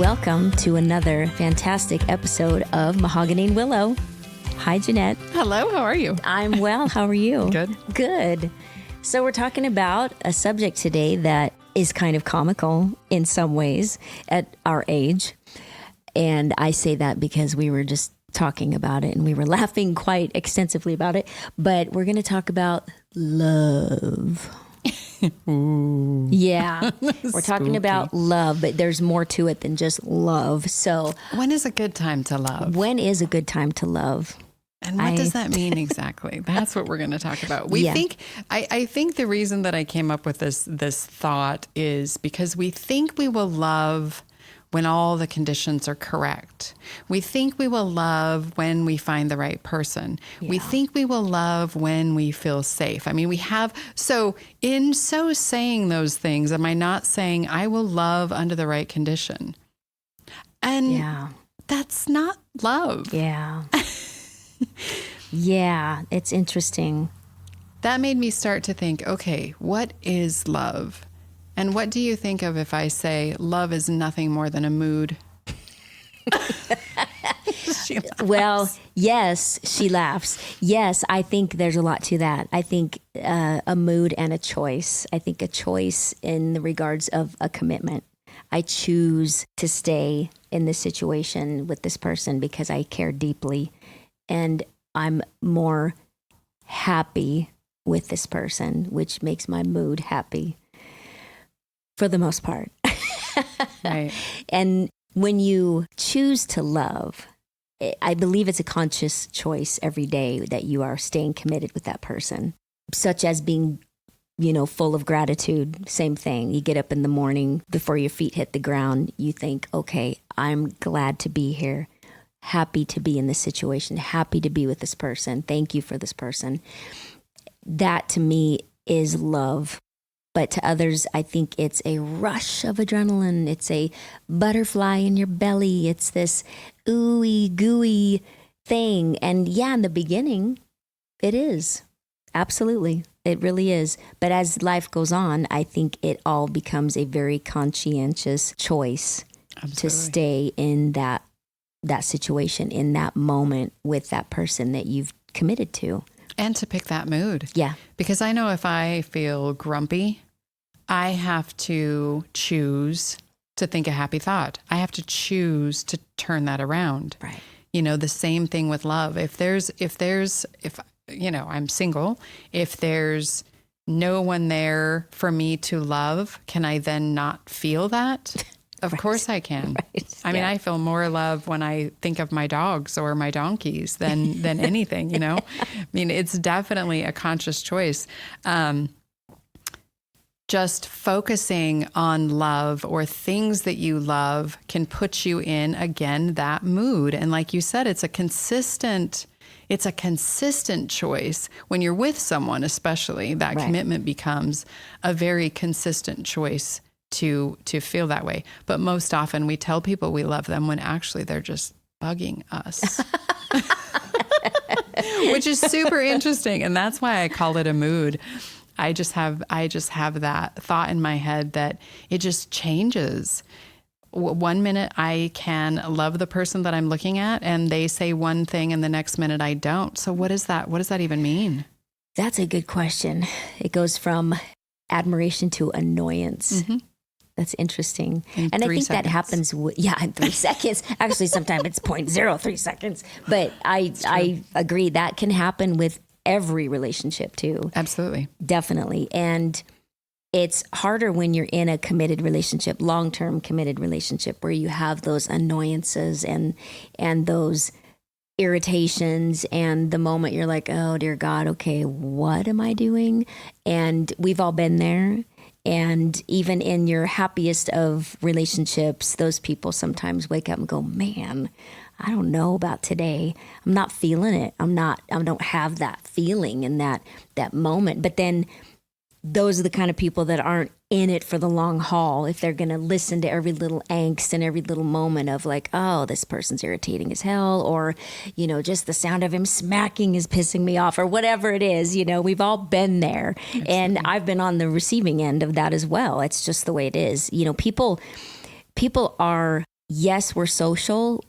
Welcome to another fantastic episode of Mahogany and Willow. Hi, Jeanette. Hello, how are you? I'm well. How are you? Good. Good. So we're talking about a subject today that is kind of comical in some ways at our age. And I say that because we were just talking about it and we were laughing quite extensively about it. But we're going to talk about love. Ooh. Yeah, we're talking about love, but there's more to it than just love. So when is a good time to love? When is a good time to love? And what does that mean exactly? That's what we're going to talk about. I think the reason that I came up with this thought is because we think we will love when all the conditions are correct. We think we will love when we find the right person. Yeah. We think we will love when we feel safe. I mean, in saying those things, am I not saying I will love under the right condition? And that's not love. Yeah. Yeah, it's interesting. That made me start to think, okay, what is love? And what do you think of if I say love is nothing more than a mood? Well, yes, she laughs. Yes, I think there's a lot to that. I think a mood and a choice. I think a choice in the regards of a commitment. I choose to stay in this situation with this person because I care deeply and I'm more happy with this person, which makes my mood happy. For the most part. Right. And when you choose to love, I believe it's a conscious choice every day that you are staying committed with that person, such as being, full of gratitude. Same thing. You get up in the morning before your feet hit the ground. You think, okay, I'm glad to be here, happy to be in this situation, happy to be with this person. Thank you for this person. That to me is love. But to others, I think it's a rush of adrenaline. It's a butterfly in your belly. It's this ooey gooey thing. And yeah, in the beginning, it is. Absolutely. It really is. But as life goes on, I think it all becomes a very conscientious choice to stay in that situation, in that moment with that person that you've committed to. And to pick that mood. Yeah. Because I know if I feel grumpy, I have to choose to think a happy thought. I have to choose to turn that around. Right. The same thing with love. If I'm single, if there's no one there for me to love, can I then not feel that? Of course I can. Right. I mean, I feel more love when I think of my dogs or my donkeys than anything, I mean, it's definitely a conscious choice. Just focusing on love or things that you love can put you in, again, that mood. And like you said, it's a consistent choice. When you're with someone, especially, that commitment becomes a very consistent choice to feel that way. But most often we tell people we love them when actually they're just bugging us. Which is super interesting. And that's why I call it a mood. I just have that thought in my head that it just changes. One minute I can love the person that I'm looking at and they say one thing and the next minute I don't. So what is that? What does that even mean? That's a good question. It goes from admiration to annoyance. Mm-hmm. That's interesting. And I think that happens in 3 seconds. Actually, sometimes it's 0.03 seconds. But I agree that can happen with every relationship too. Absolutely. Definitely. And it's harder when you're in a committed relationship, long-term committed relationship, where you have those annoyances and those irritations, and the moment you're like, oh dear God, okay, what am I doing? And we've all been there. And even in your happiest of relationships, those people sometimes wake up and go, man, I don't know about today. I'm not feeling it. I don't have that feeling in that moment. But then those are the kind of people that aren't in it for the long haul. If they're going to listen to every little angst and every little moment of like, oh, this person's irritating as hell, or, just the sound of him smacking is pissing me off, or whatever it is, we've all been there. Absolutely. And I've been on the receiving end of that as well. It's just the way it is. People are yes, we're social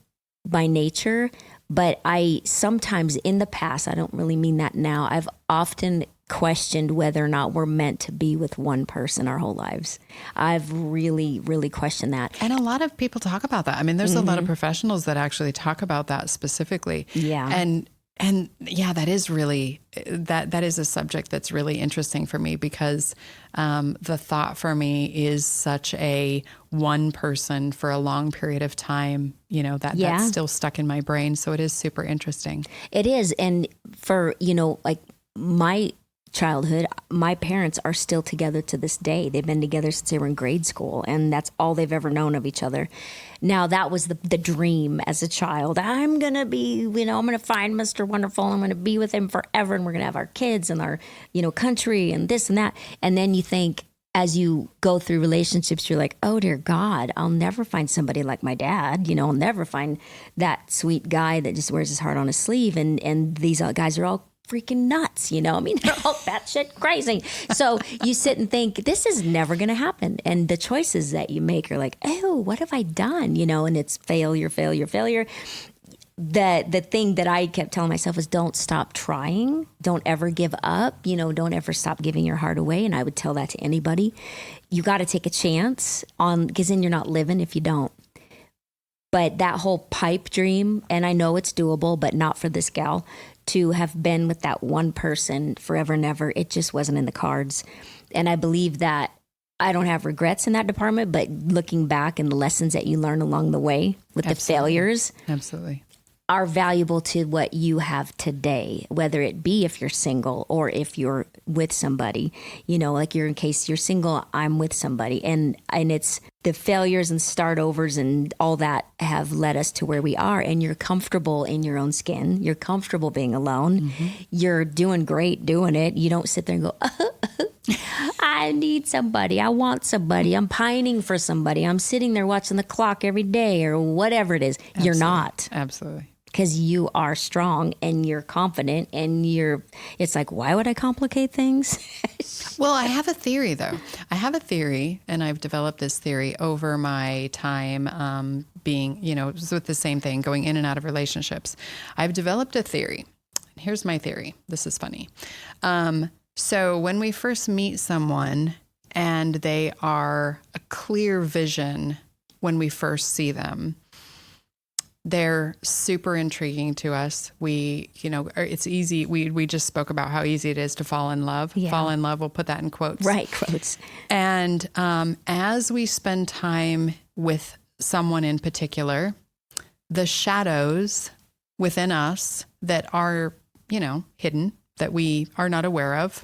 by nature, but I sometimes in the past, I don't really mean that now, I've often questioned whether or not we're meant to be with one person our whole lives. I've really, really questioned that. And a lot of people talk about that. I mean, there's a lot of professionals that actually talk about that specifically. Yeah. And yeah, that is really, that is a subject that's really interesting for me because the thought for me is such a one person for a long period of time, you know, that's still stuck in my brain. So it is super interesting. It is. And for, you know, like my childhood, my parents are still together to this day. They've been together since they were in grade school, and that's all they've ever known of each other. Now, that was the dream as a child. I'm going to be, you know, I'm going to find Mr. Wonderful. I'm going to be with him forever, and we're going to have our kids and our, you know, country and this and that. And then you think, as you go through relationships, you're like, oh, dear God, I'll never find somebody like my dad. You know, I'll never find that sweet guy that just wears his heart on his sleeve. And these guys are all freaking nuts, you know? I mean, they're all batshit crazy. So you sit and think, this is never going to happen. And the choices that you make are like, oh, what have I done? You know, and it's failure, failure, failure. The thing that I kept telling myself is don't stop trying. Don't ever give up. You know, don't ever stop giving your heart away. And I would tell that to anybody. You got to take a chance because then you're not living if you don't. But that whole pipe dream, and I know it's doable, but not for this gal, to have been with that one person forever and ever, it just wasn't in the cards. And I believe that I don't have regrets in that department, but looking back and the lessons that you learn along the way with the failures. Absolutely. Are valuable to what you have today, whether it be if you're single or if you're with somebody, you know, like in case you're single, I'm with somebody. And it's the failures and start overs and all that have led us to where we are. And you're comfortable in your own skin. You're comfortable being alone. Mm-hmm. You're doing great doing it. You don't sit there and go, I need somebody. I want somebody. I'm pining for somebody. I'm sitting there watching the clock every day or whatever it is. Absolutely. You're not. Absolutely. Because you are strong and you're confident and it's like, why would I complicate things? Well, I have a theory though. I have a theory, and I've developed this theory over my time being, you know, with the same thing, going in and out of relationships. I've developed a theory. Here's my theory. This is funny. So when we first meet someone and they are a clear vision when we first see them, they're super intriguing to us. We, you know, it's easy. We just spoke about how easy it is to fall in love. Yeah. Fall in love. We'll put that in quotes. Right. Quotes. And as we spend time with someone in particular, the shadows within us that are, you know, hidden, that we are not aware of,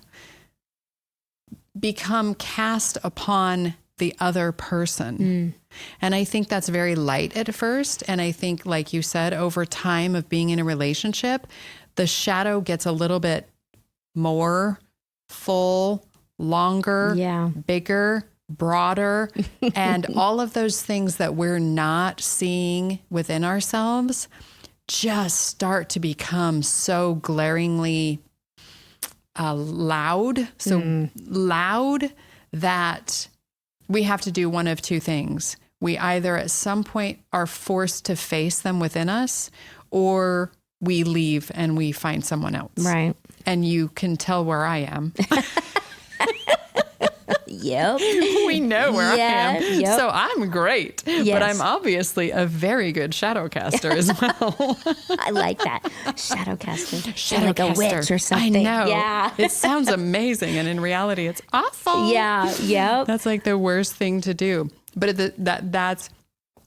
become cast upon the other person. Mm. And I think that's very light at first. And I think, like you said, over time of being in a relationship, the shadow gets a little bit more full, longer, bigger, broader, and all of those things that we're not seeing within ourselves just start to become so glaringly loud, loud that we have to do one of two things. We either at some point are forced to face them within us, or we leave and we find someone else. Right. And you can tell where I am. Yep. We know where I am. Yep. So I'm great. Yes. But I'm obviously a very good shadow caster as well. I like that. Shadow caster. Shadow like caster. A witch or something. I know. Yeah. It sounds amazing. And in reality, it's awful. Yeah. Yep. That's like the worst thing to do. But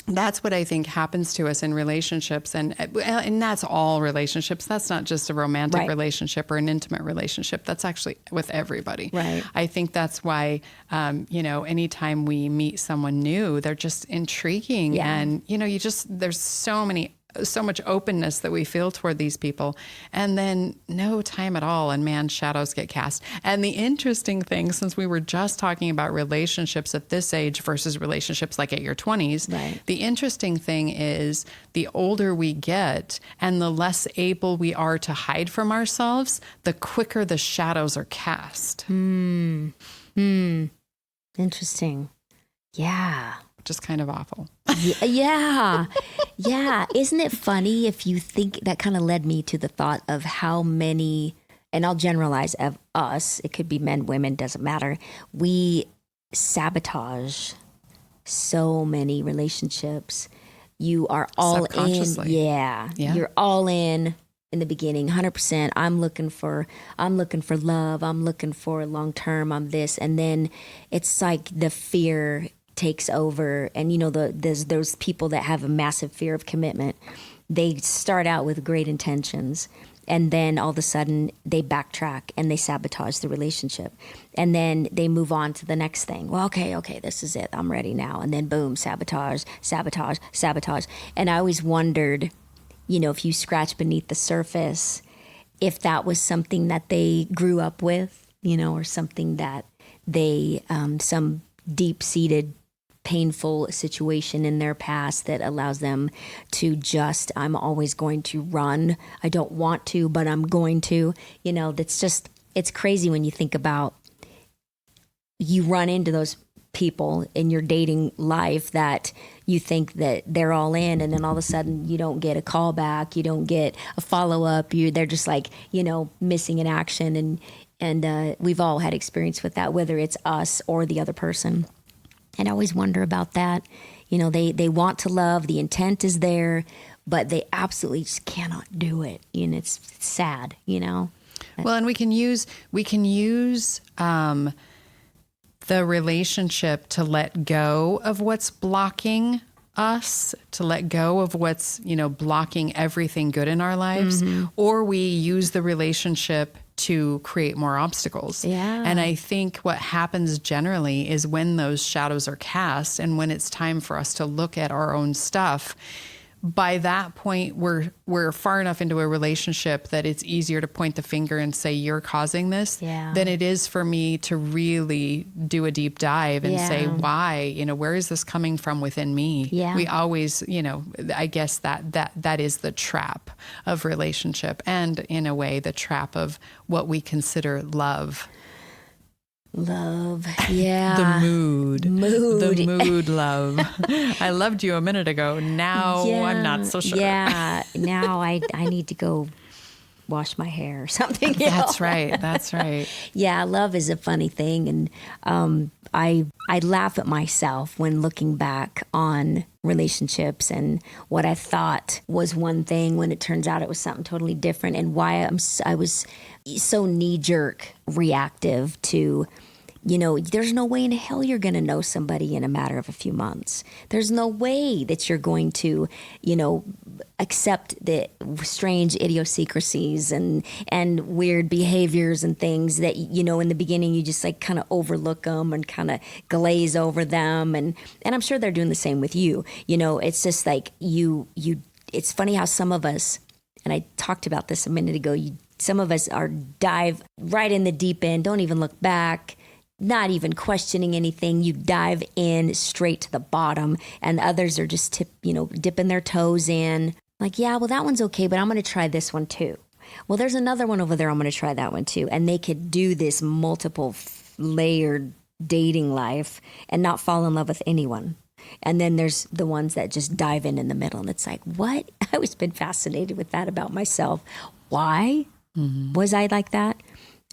that's what I think happens to us in relationships. And that's all relationships. That's not just a romantic relationship or an intimate relationship. That's actually with everybody. Right. I think that's why, anytime we meet someone new, they're just intriguing. Yeah. And, there's so much openness that we feel toward these people, and then no time at all, and man, shadows get cast. And the interesting thing, since we were just talking about relationships at this age versus relationships like at your 20s, the interesting thing is the older we get and the less able we are to hide from ourselves, the quicker the shadows are cast. Interesting. Yeah. just kind of awful. Yeah. Yeah. Isn't it funny if you think that kind of led me to the thought of how many, and I'll generalize of us, it could be men, women, doesn't matter. We sabotage so many relationships. You are all in. Yeah. You're all in the beginning, 100%. I'm looking for love. I'm looking for long term. I'm this. And then it's like the fear takes over. And there's those people that have a massive fear of commitment. They start out with great intentions, and then all of a sudden they backtrack and they sabotage the relationship. And then they move on to the next thing. Well, okay, this is it. I'm ready now. And then boom, sabotage. And I always wondered, if you scratch beneath the surface, if that was something that they grew up with, or something that they, some deep-seated painful situation in their past that allows them to I'm always going to run. I don't want to, but I'm going to. It's crazy when you think about, you run into those people in your dating life that you think that they're all in, and then all of a sudden you don't get a call back, you don't get a follow-up, they're just like, missing in action. And we've all had experience with that, whether it's us or the other person. And I always wonder about that. They want to love, the intent is there, but they absolutely just cannot do it. And it's sad, Well, and we can use the relationship to let go of what's blocking us, to let go of what's, blocking everything good in our lives, or we use the relationship to create more obstacles. Yeah. And I think what happens generally is when those shadows are cast and when it's time for us to look at our own stuff, by that point, we're far enough into a relationship that it's easier to point the finger and say, you're causing this, than it is for me to really do a deep dive and say, why, where is this coming from within me? Yeah. We always, I guess that is the trap of relationship, and in a way, the trap of what we consider love. Love, yeah. The mood, love. I loved you a minute ago. Now I'm not so sure. Yeah, now I need to go wash my hair or something. That's right. Yeah, love is a funny thing. And I laugh at myself when looking back on relationships and what I thought was one thing when it turns out it was something totally different, and why I was so knee-jerk reactive to, there's no way in hell you're going to know somebody in a matter of a few months. There's no way that you're going to, accept the strange idiosyncrasies and weird behaviors and things that, in the beginning you just like kind of overlook them and kind of glaze over them. And I'm sure they're doing the same with you. It's just like it's funny how some of us, and I talked about this a minute ago, some of us dive right in the deep end, don't even look back, not even questioning anything. You dive in straight to the bottom, and others are just dipping their toes in. Like, yeah, well, that one's okay, but I'm going to try this one too. Well, there's another one over there. I'm going to try that one too. And they could do this multiple layered dating life and not fall in love with anyone. And then there's the ones that just dive in the middle. And it's like, what? I always been fascinated with that about myself. Why was I like that?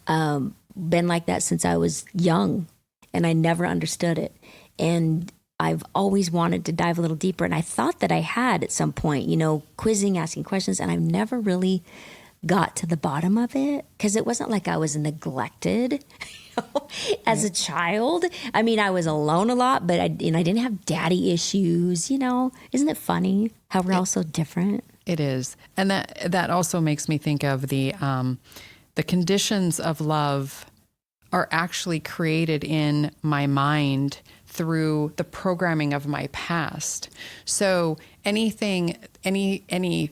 Been like that since I was young, and I never understood it. And I've always wanted to dive a little deeper. And I thought that I had at some point, quizzing, asking questions, and I've never really got to the bottom of it, because it wasn't like I was neglected as a child. I mean, I was alone a lot, but I didn't have daddy issues, Isn't it funny how we're all so different? It is. And that also makes me think of the conditions of love are actually created in my mind through the programming of my past. So any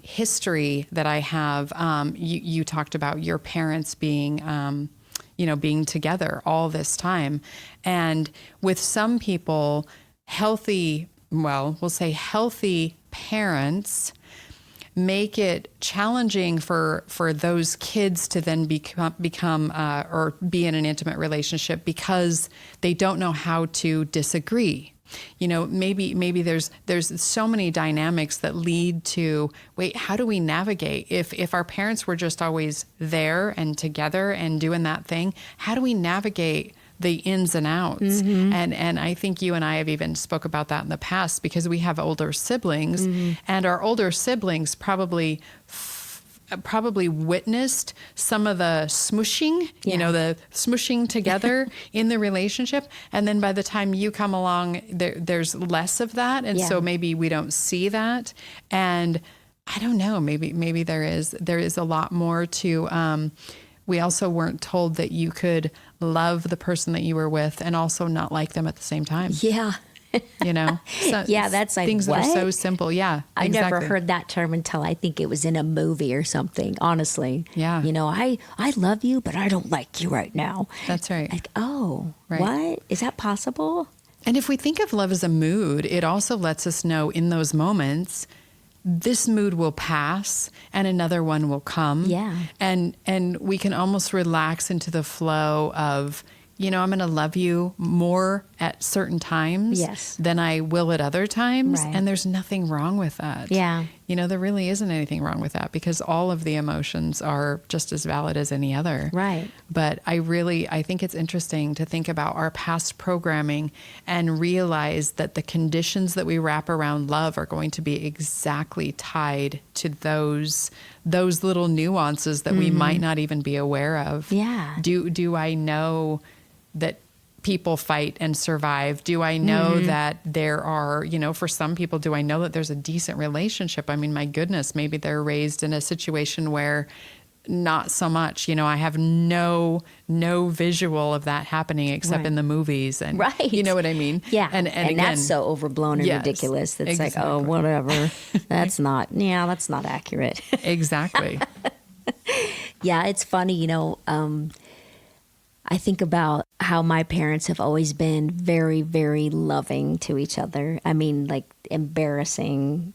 history that I have, you talked about your parents being, being together all this time. And with some people, we'll say healthy parents make it challenging for those kids to then become or be in an intimate relationship, because they don't know how to disagree. maybe there's so many dynamics that lead to, wait, how do we navigate? If our parents were just always there and together and doing that thing, how do we navigate the ins and outs? And I think you and I have even spoke about that in the past, because we have older siblings, and our older siblings probably witnessed some of the smooshing, the smooshing together in the relationship. And then by the time you come along, there's less of that. And so maybe we don't see that. And I don't know, maybe there is a lot more to, we also weren't told that you could love the person that you were with and also not like them at the same time. Yeah. So that's like, things what? that are so simple. Yeah, I exactly. never heard that term until I think it was in a movie or something, honestly. Yeah. I love you, but I don't like you right now. That's right. Like, oh, Right. what? Is that possible? And if we think of love as a mood, it also lets us know in those moments, this mood will pass and another one will come. Yeah. And we can almost relax into the flow of, I'm going to love you more at certain times than I will at other times. Right. And there's nothing wrong with that. Yeah. There really isn't anything wrong with that, because all of the emotions are just as valid as any other. Right. But I think it's interesting to think about our past programming and realize that the conditions that we wrap around love are going to be exactly tied to those little nuances that we might not even be aware of. Yeah. Do I know that people fight and survive? Do I know that there are, for some people, do I know that there's a decent relationship? I mean, my goodness, maybe they're raised in a situation where not so much, I have no visual of that happening except in the movies. And you know what I mean? Yeah. And again, that's so overblown and ridiculous. It's like, oh, whatever. That's not accurate. Exactly. Yeah. It's funny, I think about how my parents have always been very, very loving to each other. I mean, like, embarrassing.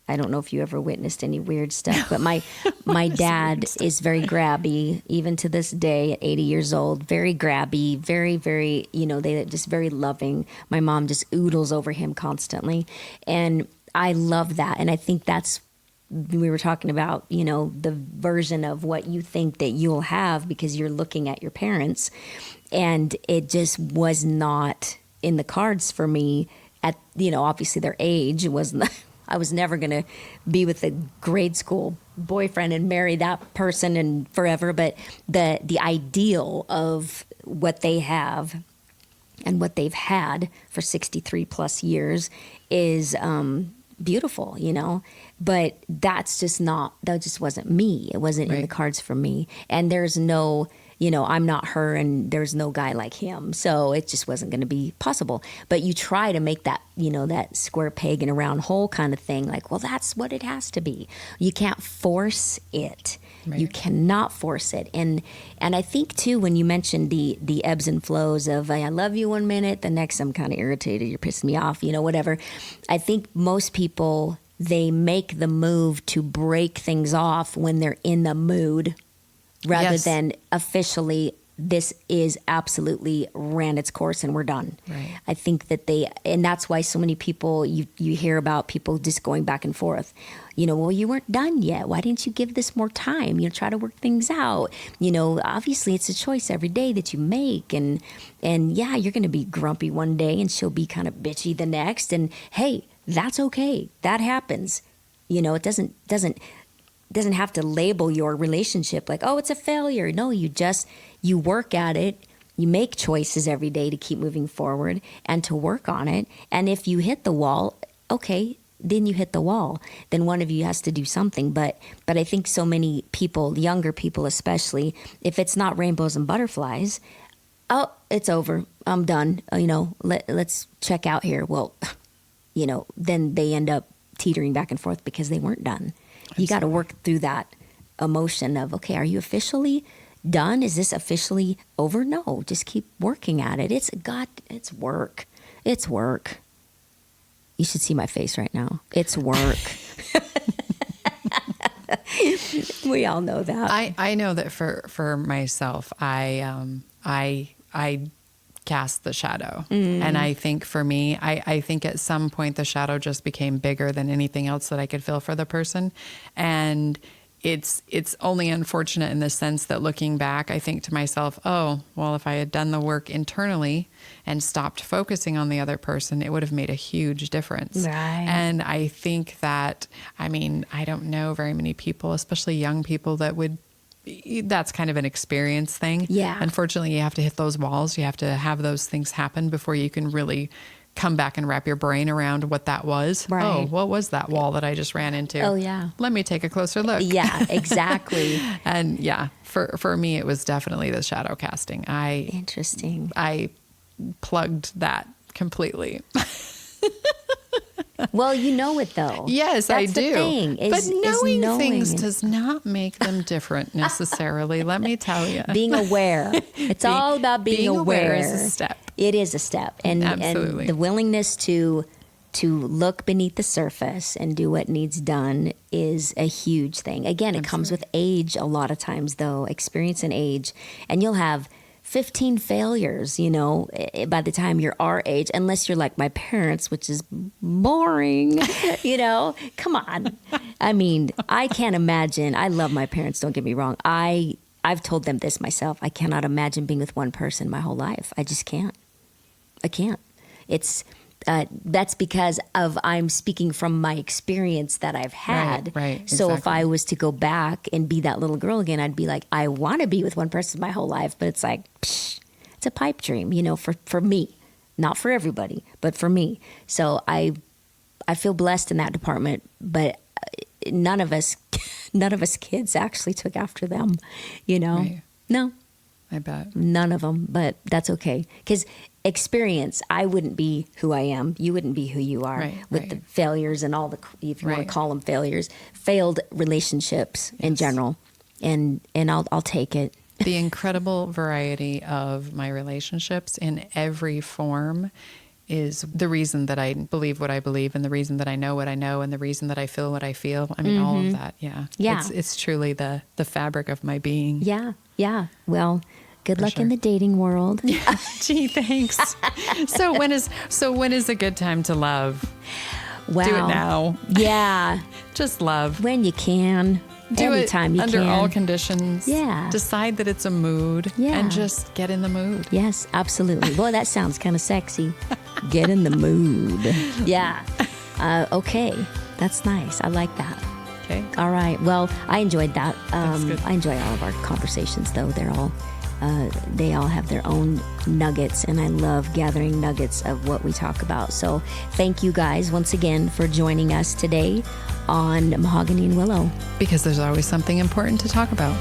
I don't know if you ever witnessed any weird stuff, but my dad is very grabby, even to this day at 80 years old, very grabby, very, very, they just very loving. My mom just oodles over him constantly. And I love that. And I think that's, we were talking about, the version of what you think that you'll have because you're looking at your parents. And it just was not in the cards for me at, obviously their age. It wasn't, I was never going to be with a grade school boyfriend and marry that person and forever. But the ideal of what they have and what they've had for 63 plus years is, beautiful, but that just wasn't me. It wasn't in the cards for me. And there's no, I'm not her and there's no guy like him. So it just wasn't going to be possible. But you try to make that, that square peg in a round hole kind of thing. Like, well, that's what it has to be. You can't force it. Right. You cannot force it. And I think too, when you mentioned the ebbs and flows of, I love you one minute, the next I'm kind of irritated, you're pissing me off, whatever. I think most people, they make the move to break things off when they're in the mood rather than officially, this is absolutely ran its course and we're done. Right. I think that and that's why so many people, you hear about people just going back and forth. Well, you weren't done yet. Why didn't you give this more time? Try to work things out. Obviously it's a choice every day that you make. And yeah, you're going to be grumpy one day and she'll be kind of bitchy the next. And hey, that's okay. That happens. It doesn't have to label your relationship like, oh, it's a failure. No, you work at it. You make choices every day to keep moving forward and to work on it. And if you hit the wall, okay, then you hit the wall. Then one of you has to do something. But I think so many people, younger people especially, if it's not rainbows and butterflies, oh, it's over. I'm done. Let's check out here. Well, then they end up teetering back and forth because they weren't done. Absolutely. You got to work through that emotion of, okay, are you officially done? Is this officially over? No, just keep working at it. It's work. It's work. You should see my face right now. It's work. We all know that. I know that for myself, I cast the shadow. And I think for me, I think at some point the shadow just became bigger than anything else that I could feel for the person. And it's only unfortunate in the sense that looking back, I think to myself, oh, well, if I had done the work internally and stopped focusing on the other person, it would have made a huge difference. Right. And I think that, I mean, I don't know very many people, especially young people, that's kind of an experience thing. Yeah. Unfortunately, you have to hit those walls. You have to have those things happen before you can really come back and wrap your brain around what that was. Right. Oh, what was that wall that I just ran into? Oh, yeah. Let me take a closer look. Yeah, exactly. And yeah, for me, it was definitely the shadow casting. Interesting. I plugged that completely. Well, you know it though. Yes, I That's do. The thing, but knowing things and does not make them different necessarily. Let me tell you. being aware. It's all about being aware. Is a step. It is a step, and Absolutely. the willingness to look beneath the surface and do what needs done is a huge thing. Again, it comes with age. A lot of times, though, experience and age, and you'll have 15 failures, by the time you're our age, unless you're like my parents, which is boring, come on. I mean, I can't imagine. I love my parents. Don't get me wrong. I've told them this myself. I cannot imagine being with one person my whole life. I just can't. I can't. It's, that's because I'm speaking from my experience that I've had. Right, So if exactly. I was to go back and be that little girl again, I'd be like, I want to be with one person my whole life, but it's like, it's a pipe dream, for me, not for everybody, but for me. So I feel blessed in that department, but none of us kids actually took after them, Right. No. I bet. None of them, but that's okay. Because experience, I wouldn't be who I am. You wouldn't be who you are with the failures and all the, if you want to call them failures, failed relationships in general. And I'll take it. The incredible variety of my relationships in every form is the reason that I believe what I believe, and the reason that I know what I know, and the reason that I feel what I feel. I mean, all of that. Yeah. Yeah. It's truly the fabric of my being. Yeah. Yeah. Well, good luck sure. in the dating world. Gee, thanks. So when is a good time to love? Well, Do it now. Yeah. Just love. When you can. Do Anytime it you under can. all conditions. Yeah. Decide that it's a mood. Yeah. And just get in the mood. Yes, absolutely. Boy, that sounds kind of sexy. Get in the mood. Yeah. Okay. That's nice. I like that. Okay. All right. Well, I enjoyed that. That's good. I enjoy all of our conversations, though. They all have their own nuggets, and I love gathering nuggets of what we talk about. So thank you guys once again for joining us today on Mahogany and Willow. Because there's always something important to talk about.